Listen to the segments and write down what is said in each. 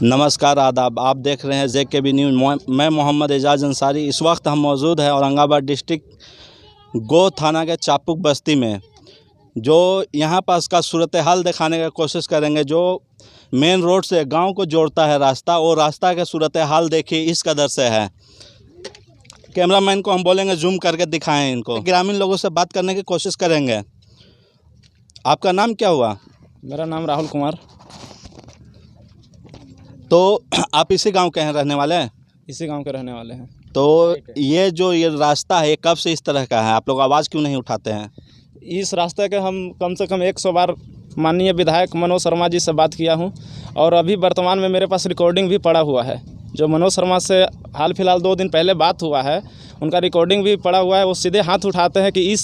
नमस्कार, आदाब। आप देख रहे हैं JKB न्यूज़। मैं मोहम्मद एजाज अंसारी। इस वक्त हम मौजूद हैं औरंगाबाद डिस्ट्रिक्ट गो थाना के चापुक बस्ती में, जो यहाँ पास का सूरत हाल दिखाने की कोशिश करेंगे। जो मेन रोड से गांव को जोड़ता है रास्ता, वो रास्ता का सूरत हाल देखिए इस कदर से है। कैमरामैन को हम बोलेंगे जूम करके दिखाएं इनको। ग्रामीण लोगों से बात करने की कोशिश करेंगे। आपका नाम क्या हुआ? मेरा नाम राहुल कुमार। तो आप इसी गांव के हैं, रहने वाले हैं? इसी गांव के रहने वाले हैं। तो ये रास्ता है, कब से इस तरह का है? आप लोग आवाज़ क्यों नहीं उठाते हैं? इस रास्ते के हम कम से कम 100 बार माननीय विधायक मनोज शर्मा जी से बात किया हूं, और अभी वर्तमान में मेरे पास रिकॉर्डिंग भी पड़ा हुआ है। जो मनोज शर्मा से हाल फिलहाल 2 दिन पहले बात हुआ है, उनका रिकॉर्डिंग भी पड़ा हुआ है। वो सीधे हाथ उठाते हैं कि इस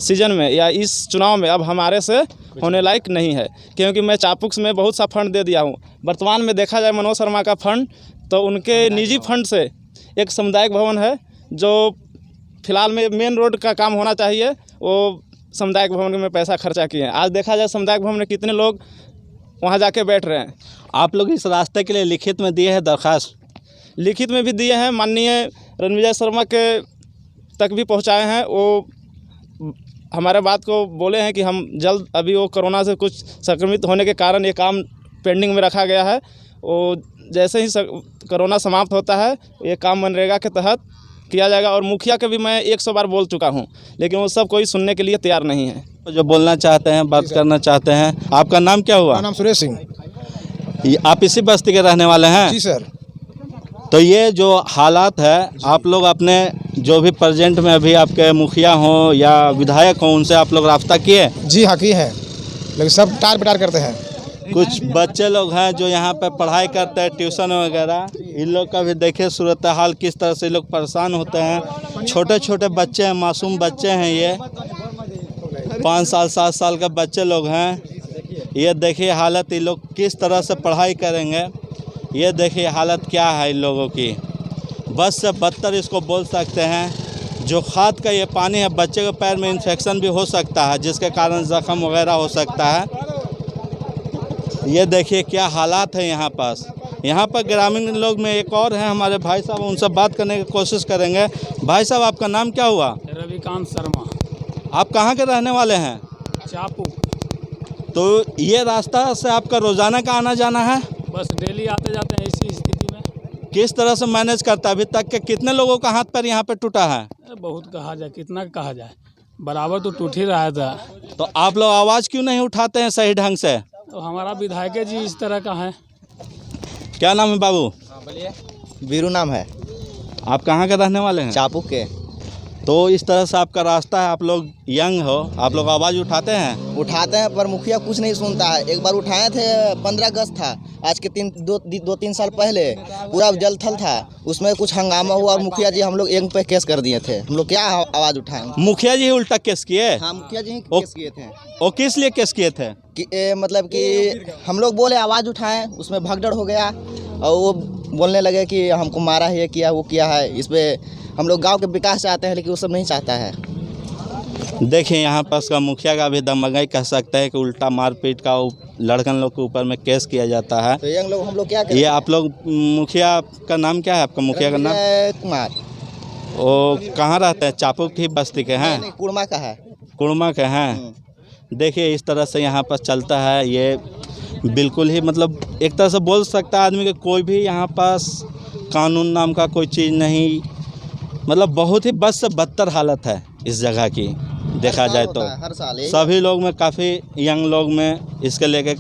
सीज़न में या इस चुनाव में अब हमारे से होने लायक नहीं है, क्योंकि मैं चापुक में बहुत सा फंड दे दिया हूं। वर्तमान में देखा जाए मनोज शर्मा का फंड, तो उनके निजी फंड से एक सामुदायिक भवन है जो फिलहाल में मेन रोड का काम होना चाहिए, वो सामुदायिक भवन में पैसा खर्चा किए हैं। आज देखा जाए सामुदायिक भवन में कितने लोग वहाँ जाके बैठ रहे हैं। आप लोग इस रास्ते के लिए लिखित में दिए हैं दरख्वास्त? लिखित में भी दिए हैं, माननीय रणविजय शर्मा के तक भी पहुँचाए हैं। वो हमारे बात को बोले हैं कि हम जल्द, अभी वो कोरोना से कुछ संक्रमित होने के कारण ये काम पेंडिंग में रखा गया है। वो जैसे ही कोरोना समाप्त होता है, ये काम मनरेगा के तहत किया जाएगा। और मुखिया के भी मैं 100 बार बोल चुका हूं, लेकिन वो सब कोई सुनने के लिए तैयार नहीं है। जो बोलना चाहते हैं, बात करना चाहते हैं। आपका नाम क्या हुआ? नाम सुरेश सिंह। आप इसी बस्ती के रहने वाले हैं? जी सर। तो ये जो हालात है, आप लोग अपने जो भी प्रेजेंट में अभी आपके मुखिया हों या विधायक हों, उनसे आप लोग राब्ता किए? जी हाँ, की है, लेकिन सब टार पटार करते हैं। कुछ बच्चे लोग हैं जो यहाँ पे पढ़ाई करते हैं, ट्यूशन वगैरह, इन लोग का भी देखिए सूरत हाल किस तरह से लोग परेशान होते हैं। छोटे छोटे बच्चे हैं, मासूम बच्चे हैं, ये 5 साल 7 साल के बच्चे लोग हैं। ये देखिए हालत, ये लोग किस तरह से पढ़ाई करेंगे। ये देखिए हालत क्या है इन लोगों की। बस से बदतर इसको बोल सकते हैं। जो खाद का ये पानी है, बच्चे के पैर में इन्फेक्शन भी हो सकता है, जिसके कारण ज़ख्म वगैरह हो सकता है। ये देखिए क्या हालात है यहाँ पास। यहाँ पर ग्रामीण लोग में एक और हैं हमारे भाई साहब, उनसे बात करने की कोशिश करेंगे। भाई साहब, आपका नाम क्या हुआ? रविकांत शर्मा। आप कहाँ के रहने वाले हैं? चापुक। तो ये रास्ता से आपका रोज़ाना का आना जाना है? बस डेली आते जाते हैं इसी स्थिति में। किस तरह से मैनेज करता है? अभी तक के कितने लोगों का हाथ पैर यहाँ पे टूटा है? बहुत कहा जाए, कितना कहा जाए, बराबर तो टूट ही रहा था। तो आप लोग आवाज़ क्यों नहीं उठाते हैं सही ढंग से? तो हमारा विधायक जी इस तरह का है। क्या नाम है बाबू? बोलिए। वीरू नाम है। आप कहाँ के रहने वाले हैं? चापुक के। तो इस तरह से आपका रास्ता है, आप लोग यंग हो, आप लोग आवाज़ उठाते हैं? उठाते हैं, पर मुखिया कुछ नहीं सुनता है। एक बार उठाए थे, 15 अगस्त था, आज के 2-3 साल पहले पूरा जल थल था, उसमें कुछ हंगामा हुआ और मुखिया जी हम लोग एक पे केस कर दिए थे। हम लोग क्या आवाज़ उठाएं? मुखिया जी उल्टा केस किए? हाँ, मुखिया जी केस किए थे। वो किस लिए केस किए थे? कि मतलब कि हम लोग बोले आवाज़ उठाएं, उसमें भगदड़ हो गया और वो बोलने लगे कि हमको मारा है, ये किया, वो किया है। इस पर हम लोग गांव के विकास चाहते हैं, लेकिन वो सब नहीं चाहता है। देखिए यहाँ पास का मुखिया का भी दमगई कह सकते हैं कि उल्टा मारपीट का लड़कन लोग के ऊपर में केस किया जाता है। तो यंग लोग हम लोग क्या करें? ये आप लोग, मुखिया का नाम क्या है आपका? मुखिया का नाम? कुमार। वो कहाँ रहते हैं? चापुक की बस्ती के हैं? नहीं, कुड़मा का है। कुड़मा के हैं। देखिए इस तरह से यहाँ पर चलता है। ये बिल्कुल ही मतलब एक तरह से बोल सकता है आदमी कि कोई भी यहाँ पास कानून नाम का कोई चीज़ नहीं, मतलब बहुत ही बस से बदतर हालत है इस जगह की। देखा जाए तो हर साल सभी लोग में, काफ़ी यंग लोग में इसके लेके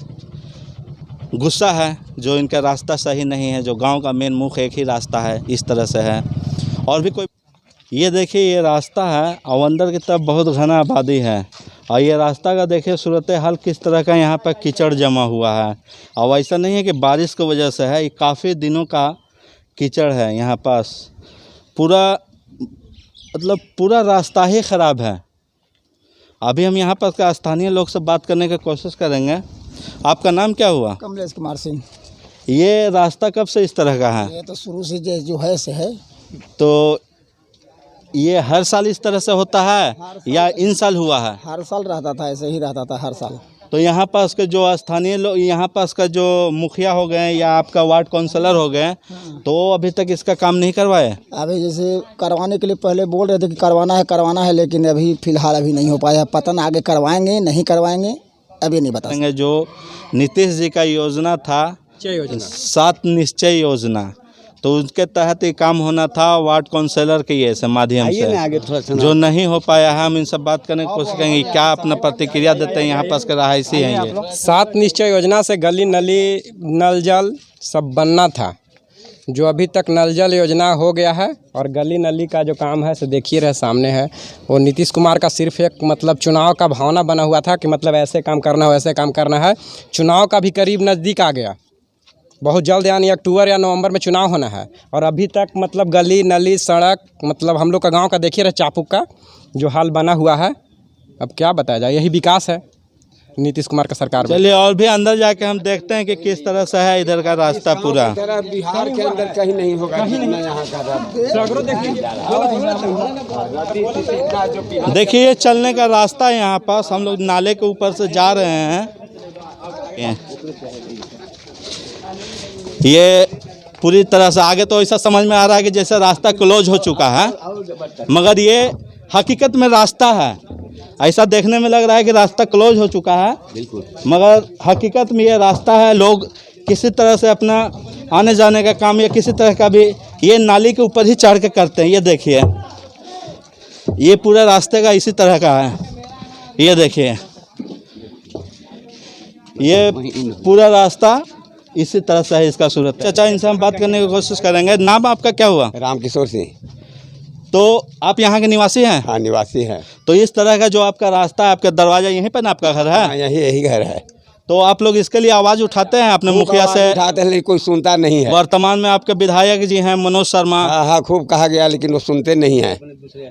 गुस्सा है। जो इनका रास्ता सही नहीं है, जो गांव का मेन मुख एक ही रास्ता है, इस तरह से है। और भी कोई, ये देखिए ये रास्ता है और अंदर की तरफ बहुत घना आबादी है। और ये रास्ता का देखिए सूरत हाल किस तरह का, यहाँ पर कीचड़ जमा हुआ है। और ऐसा नहीं है कि बारिश की वजह से है, ये काफ़ी दिनों का कीचड़ है यहाँ पास। पूरा मतलब पूरा रास्ता ही ख़राब है। अभी हम यहाँ पर का स्थानीय लोग से बात करने की कोशिश करेंगे। आपका नाम क्या हुआ? कमलेश कुमार सिंह। ये रास्ता कब से इस तरह का है? ये तो शुरू से जो है से है। तो ये हर साल इस तरह से होता है या इन साल हुआ है? हर साल रहता था, ऐसे ही रहता था हर साल। तो यहाँ पास के जो स्थानीय लोग, यहाँ पास का जो मुखिया हो गए या आपका वार्ड काउंसलर हो गए, तो अभी तक इसका काम नहीं करवाए। अभी जैसे करवाने के लिए पहले बोल रहे थे कि करवाना है, लेकिन अभी फ़िलहाल अभी नहीं हो पाया। पता ना आगे करवाएंगे नहीं करवाएंगे, अभी नहीं बता सकते। जो नीतीश जी का योजना था 7 निश्चय योजना, तो उसके तहत ये काम होना था वार्ड काउंसलर के ये से माध्यम से, जो नहीं हो पाया है। हम इनसे बात करने की कोशिश करेंगे, क्या अपना प्रतिक्रिया देते हैं। यहाँ पास के रहायशी हैं ये। 7 निश्चय योजना से गली नली नल जल सब बनना था, जो अभी तक नल जल योजना हो गया है और गली नली का जो काम है सो देखिए रहे सामने है। वो नीतीश कुमार का सिर्फ एक मतलब चुनाव का भावना बना हुआ था कि मतलब ऐसे काम करना, वैसे काम करना है। चुनाव का भी करीब नज़दीक आ गया, बहुत जल्द यानी अक्टूबर या नवंबर में चुनाव होना है, और अभी तक मतलब गली नली सड़क मतलब हम लोग का गांव का देखिए रहे चापुक का जो हाल बना हुआ है। अब क्या बताया जाए, यही विकास है नीतीश कुमार का सरकार में। चलिए और भी अंदर जाके हम देखते हैं कि किस तरह से है इधर का रास्ता पूरा। बिहार के अंदर कहीं नहीं होगा जितना यहाँ का। देखिए ये चलने का रास्ता है, यहाँ पास हम लोग नाले के ऊपर से जा रहे हैं। ये पूरी तरह से आगे तो ऐसा समझ में आ रहा है कि जैसे रास्ता क्लोज हो चुका है, मगर ये हकीकत में रास्ता है। ऐसा देखने में लग रहा है कि रास्ता क्लोज हो चुका है, मगर हकीकत में ये रास्ता है। लोग किसी तरह से अपना आने जाने का काम या किसी तरह का भी ये नाली के ऊपर ही चढ़ के करते हैं। ये देखिए ये पूरा रास्ते का इसी तरह का है। ये देखिए ये पूरा रास्ता इसी तरह से है इसका सूरत। चाचा इनसे हम बात करने की कोशिश करेंगे। नाम आपका क्या हुआ? रामकिशोर सिंह। तो आप यहाँ के निवासी हैं? हाँ निवासी हैं। तो इस तरह का जो आपका रास्ता है, आपका दरवाजा यहीं पर ना आपका घर है? हाँ, यही घर है। तो आप लोग इसके लिए आवाज़ उठाते हैं अपने मुखिया से? उठाते हैं लेकिन कोई सुनता नहीं है। वर्तमान में आपके विधायक जी हैं मनोज शर्मा। हाँ खूब कहा गया लेकिन वो सुनते नहीं हैं,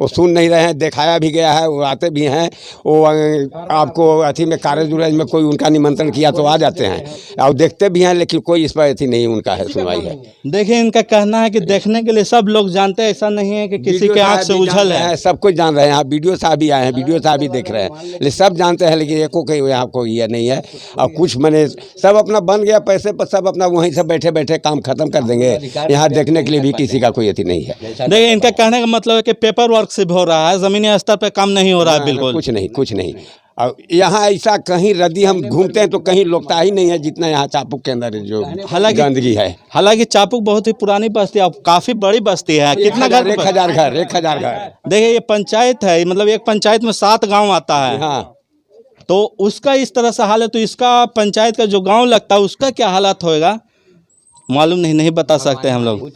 वो सुन नहीं रहे हैं। दिखाया भी गया है, वो आते भी हैं। वो आपको अथी में कार्य जुराज में कोई उनका निमंत्रण किया तो आ जाते हैं और देखते भी हैं, लेकिन कोई इस पर अथी नहीं उनका है, सुनवाई है। देखिए इनका कहना है कि देखने के लिए सब लोग जानते हैं, ऐसा नहीं है कि किसी के आँख से उछल है। सब कुछ जान रहे हैं। वीडियो साहब भी आए हैं, वीडियो साहब भी देख रहे हैं, लेकिन सब जानते हैं, लेकिन एको के यहाँ कोई ये नहीं है। और कुछ मैंने सब अपना बन गया पैसे पर, सब अपना वहीं से बैठे बैठे काम खत्म कर देंगे। यहाँ देखने के लिए भी किसी का कोई अथी नहीं है। देखिए इनका कहने का मतलब है कि पेपर वर्क से भी हो रहा है, जमीनी स्तर पर काम नहीं हो रहा है बिल्कुल। कुछ नहीं। और यहाँ ऐसा कहीं रद्दी हम घूमते हैं तो कहीं लोकता ही नहीं है जितना यहाँ चापुक के अंदर जो गंदगी है। हालांकि चापुक बहुत ही पुरानी बस्ती है, काफी बड़ी बस्ती है। कितना घर? 1000 घर। 1000 घर। देखिए ये पंचायत है, मतलब एक पंचायत में 7 गांव आता है। हाँ तो उसका इस तरह से हाल है, तो इसका पंचायत का जो गांव लगता है उसका क्या हालात होएगा मालूम नहीं बता सकते हम लोग।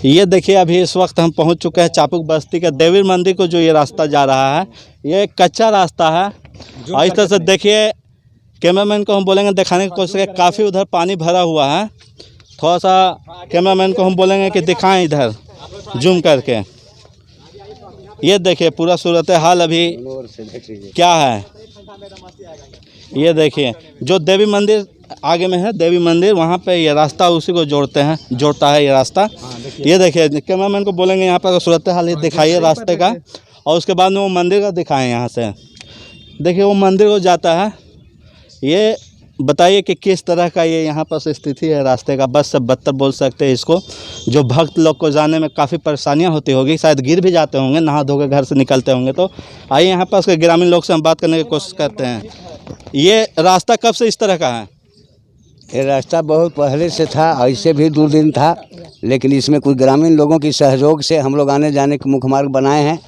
ये देखिए अभी इस वक्त हम पहुंच चुके हैं चापुक बस्ती के देवी मंदिर को जो ये रास्ता जा रहा है, ये कच्चा रास्ता है। और इस तरह से देखिए कैमरामैन को हम बोलेंगे दिखाने की कोशिश करें, काफ़ी उधर पानी भरा हुआ है। थोड़ा सा कैमरामैन को हम बोलेंगे कि दिखाएं इधर जूम करके। ये देखिए पूरा सूरत हाल अभी क्या है। ये देखिए जो देवी मंदिर आगे में है, देवी मंदिर, वहाँ पे ये रास्ता उसी को जोड़ता है ये रास्ता। ये देखिए कैमरामैन को बोलेंगे यहाँ पर सूरत हाल दिखाइए रास्ते का, और उसके बाद में वो मंदिर का दिखाएं। यहाँ से देखिए वो मंदिर को जाता है। ये बताइए कि किस तरह का ये यहाँ पर स्थिति है रास्ते का, बस से बदतर बोल सकते हैं इसको। जो भक्त लोग को जाने में काफ़ी परेशानियाँ होती होगी, शायद गिर भी जाते होंगे, नहा धो के घर से निकलते होंगे। तो आइए यहाँ पास के ग्रामीण लोग से हम बात करने की कोशिश करते हैं। ये रास्ता कब से इस तरह का है? ये रास्ता बहुत पहले से था, ऐसे भी दुर्दिन था, लेकिन इसमें कुछ ग्रामीण लोगों की सहयोग से हम लोग आने जाने के मुख्य मार्ग बनाए हैं।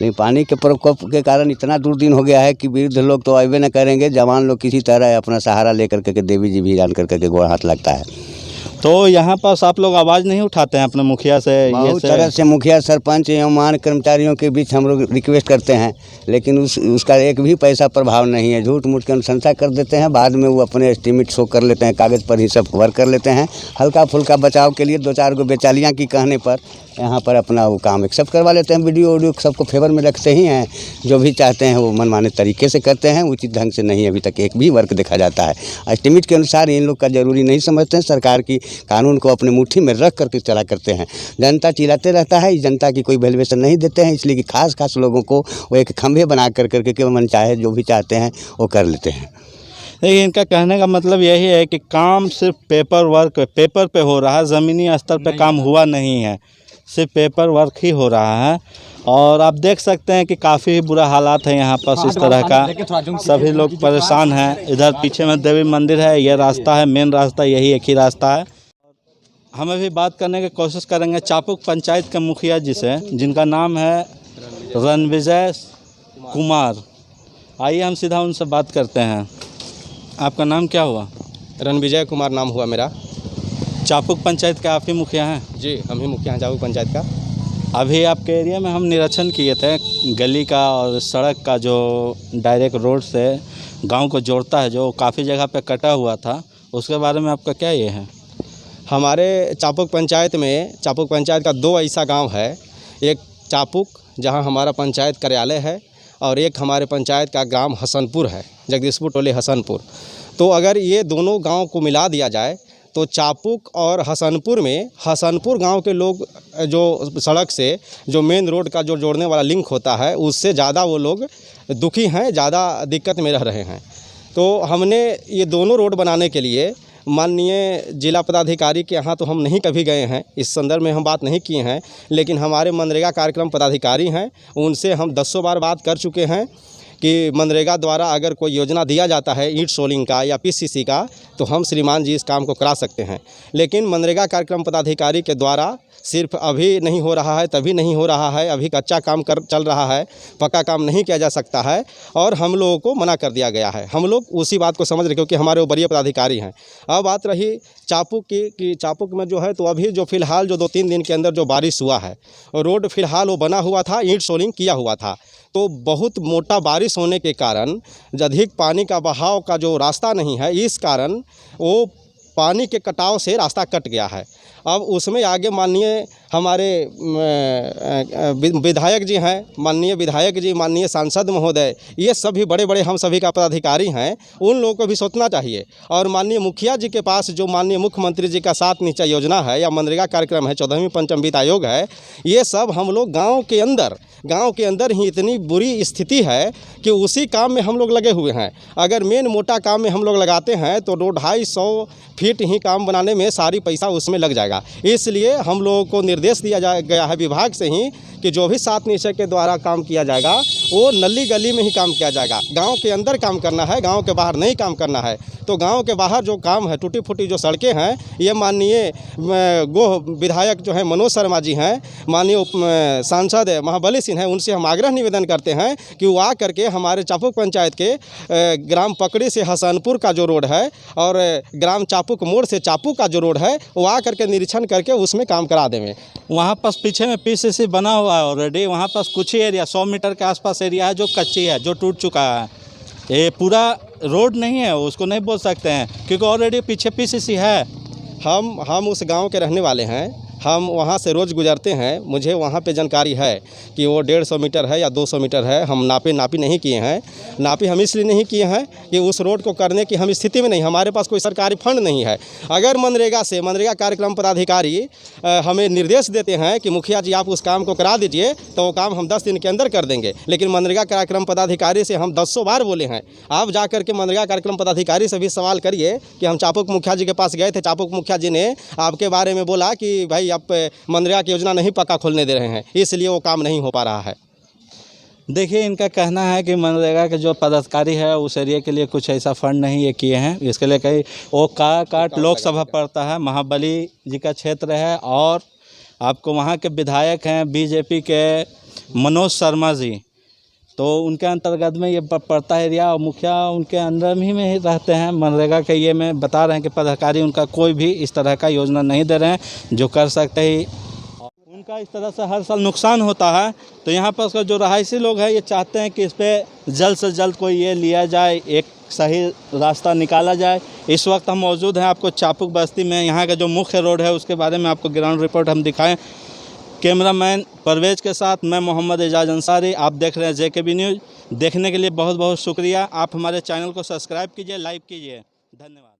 लेकिन पानी के प्रकोप के कारण इतना दुर्दिन हो गया है कि वृद्ध लोग तो आवे न करेंगे, जवान लोग किसी तरह अपना सहारा लेकर के देवी जी भी जान करके गोड़ हाथ लगता है। तो यहाँ पास आप लोग आवाज़ नहीं उठाते हैं अपने मुखिया से? बहुत तरह से मुखिया, सरपंच एवं मान कर्मचारियों के बीच हम लोग रिक्वेस्ट करते हैं, लेकिन उसका एक भी पैसा प्रभाव नहीं है। झूठ मूठ की अनुशंसा कर देते हैं, बाद में वो अपने एस्टीमेट शो कर लेते हैं, कागज़ पर ही सब वर्क कर लेते हैं। हल्का फुल्का बचाव के लिए 2-4 गो बेचालियाँ की कहने पर यहाँ पर अपना वो काम एक्सेप्ट करवा लेते हैं। वीडियो सबको फेवर में रखते ही हैं, जो भी चाहते हैं वो मनमाने तरीके से करते हैं, उचित ढंग से नहीं अभी तक एक भी वर्क देखा जाता है। एस्टीमेट के अनुसार इन लोग का ज़रूरी नहीं समझते हैं, सरकार की कानून को अपने मुट्ठी में रख करके चला करते हैं। जनता चिल्लाते रहता है, इस जनता की कोई वैल्यूएशन नहीं देते हैं, इसलिए कि खास लोगों को वो एक खंभे बना करके मन चाहे जो भी चाहते हैं वो कर लेते हैं। देखिए, इनका कहने का मतलब यही है कि काम सिर्फ पेपर पे हो रहा है, ज़मीनी स्तर पे काम हुआ नहीं है, सिर्फ पेपर वर्क ही हो रहा है। और आप देख सकते हैं कि काफ़ी बुरा हालात है यहाँ पर इस तरह का, सभी लोग परेशान हैं। इधर पीछे में देवी मंदिर है, यह रास्ता है, मेन रास्ता यही एक ही रास्ता है। हम अभी बात करने की कोशिश करेंगे चापुक पंचायत के मुखिया जी से, जिनका नाम है रणविजय कुमार। आइए हम सीधा उनसे बात करते हैं। आपका नाम क्या हुआ? रणविजय कुमार नाम हुआ मेरा। चापुक पंचायत के आप ही मुखिया हैं? जी, हम ही मुखिया हैं चापुक पंचायत का। अभी आपके एरिया में हम निरीक्षण किए थे गली का और सड़क का, जो डायरेक्ट रोड से गांव को जोड़ता है, जो काफ़ी जगह पे कटा हुआ था, उसके बारे में आपका क्या ये है? हमारे चापुक पंचायत का 2 ऐसा गांव है। एक चापुक जहां हमारा पंचायत कार्यालय है, और एक हमारे पंचायत का ग्राम हसनपुर है, जगदीशपुर टोले हसनपुर। तो अगर ये दोनों गांव को मिला दिया जाए तो चापुक और हसनपुर में, हसनपुर गांव के लोग जो सड़क से जो मेन रोड का जो जोड़ने वाला लिंक होता है, उससे ज़्यादा वो लोग दुखी हैं, ज़्यादा दिक्कत में रह रहे हैं। तो हमने ये दोनों रोड बनाने के लिए माननीय जिला पदाधिकारी के यहाँ तो हम नहीं कभी गए हैं, इस संदर्भ में हम बात नहीं किए हैं, लेकिन हमारे मनरेगा कार्यक्रम पदाधिकारी हैं, उनसे हम 10 बार बात कर चुके हैं कि मनरेगा द्वारा अगर कोई योजना दिया जाता है ईंट सोलिंग का या पीसीसी का, तो हम श्रीमान जी इस काम को करा सकते हैं। लेकिन मनरेगा कार्यक्रम पदाधिकारी के द्वारा सिर्फ अभी नहीं हो रहा है, तभी नहीं हो रहा है, अभी कच्चा काम चल रहा है, पक्का काम नहीं किया जा सकता है, और हम लोगों को मना कर दिया गया है। हम लोग उसी बात को समझ रहे, क्योंकि हमारे वो वरीय पदाधिकारी हैं। अब बात रही चापुक की कि चापुक में जो है, तो अभी जो फ़िलहाल जो 2-3 दिन के अंदर जो बारिश हुआ है, रोड फ़िलहाल वो बना हुआ था, ईंट सोलिंग किया हुआ था। तो बहुत मोटा बारिश होने के कारण अधिक पानी का बहाव का जो रास्ता नहीं है, इस कारण वो पानी के कटाव से रास्ता कट गया है। अब उसमें आगे माननीय हमारे विधायक जी हैं, माननीय विधायक जी, माननीय सांसद महोदय, ये सभी बड़े बड़े हम सभी का पदाधिकारी हैं, उन लोगों को भी सोचना चाहिए। और माननीय मुखिया जी के पास जो माननीय मुख्यमंत्री जी का 7 निश्चय योजना है या मनरेगा कार्यक्रम है, 14वीं पंचम वित्त आयोग है, ये सब हम लोग गाँव के अंदर ही इतनी बुरी स्थिति है कि उसी काम में हम लोग लगे हुए हैं। अगर मेन मोटा काम में हम लोग लगाते हैं तो 250 फीट ही काम बनाने में सारी पैसा उसमें लग जाएगा। इसलिए हम लोगों को निर्देश दिया गया है विभाग से ही कि जो भी 7 निश्चय के द्वारा काम किया जाएगा वो नली गली में ही काम किया जाएगा। गांव के अंदर काम करना है, गांव के बाहर नहीं काम करना है। तो गांव के बाहर जो काम है, टूटी फूटी जो सड़कें हैं, ये माननीय विधायक जो है मनोज शर्मा जी हैं, माननीय सांसद महाबली सिंह हैं, उनसे हम आग्रह निवेदन करते हैं कि वो आ करके हमारे चापुक पंचायत के ग्राम पकड़ी से हसनपुर का जो रोड है और ग्राम चापुक मोड़ से चापुक का जो रोड है, वो आ करके निरीक्षण करके उसमें काम करा देंगे। वहाँ पास पीछे में पीसीसी बना हुआ है ऑलरेडी, वहाँ पास कुछ ही एरिया 100 मीटर के आसपास एरिया है जो कच्ची है, जो टूट चुका है। ये पूरा रोड नहीं है, उसको नहीं बोल सकते हैं, क्योंकि ऑलरेडी पीछे पीसीसी है। हम उस गांव के रहने वाले हैं, हम वहाँ से रोज़ गुजरते हैं। मुझे वहाँ पे जानकारी है कि वो 150 मीटर है या 200 मीटर है। हम नापी नहीं किए हैं। नापी हम इसलिए नहीं किए हैं कि उस रोड को करने की हम स्थिति में नहीं, हमारे पास कोई सरकारी फंड नहीं है। अगर मनरेगा कार्यक्रम पदाधिकारी हमें निर्देश देते हैं कि मुखिया जी आप उस काम को करा दीजिए, तो वो काम हम 10 दिन के अंदर कर देंगे। लेकिन मनरेगा कार्यक्रम पदाधिकारी से हम 10 बार बोले हैं। आप जा करके मनरेगा कार्यक्रम पदाधिकारी से भी सवाल करिए कि हम चापुक मुखिया जी के पास गए थे, चापुक मुखिया जी ने आपके बारे में बोला कि भाई आप मनरेगा की योजना नहीं पक्का खोलने दे रहे हैं, इसलिए वो काम नहीं हो पा रहा है। देखिए, इनका कहना है कि मनरेगा के जो पदाधिकारी है उस एरिया के लिए कुछ ऐसा फंड नहीं ये किए हैं। इसके लिए कई वो काट लोकसभा पड़ता है, महाबली जी का क्षेत्र है, और आपको वहाँ के विधायक हैं बीजेपी के मनोज शर्मा जी, तो उनके अंतर्गत में ये पड़ता है एरिया, और मुखिया उनके अंदर में ही रहते हैं। मनरेगा के ये में बता रहे हैं कि पदाधिकारी उनका कोई भी इस तरह का योजना नहीं दे रहे हैं जो कर सकते ही। उनका इस तरह से हर साल नुकसान होता है। तो यहाँ पर जो रहायशी लोग हैं ये चाहते हैं कि इस पर जल्द से जल्द कोई ये लिया जाए, एक सही रास्ता निकाला जाए। इस वक्त हम मौजूद हैं आपको चापुक बस्ती में, यहाँ का जो मुख्य रोड है उसके बारे में आपको ग्राउंड रिपोर्ट हम दिखाएं। कैमरामैन परवेज के साथ मैं मोहम्मद एजाज अंसारी, आप देख रहे हैं JKB न्यूज़। देखने के लिए बहुत बहुत शुक्रिया। आप हमारे चैनल को सब्सक्राइब कीजिए, लाइक कीजिए। धन्यवाद।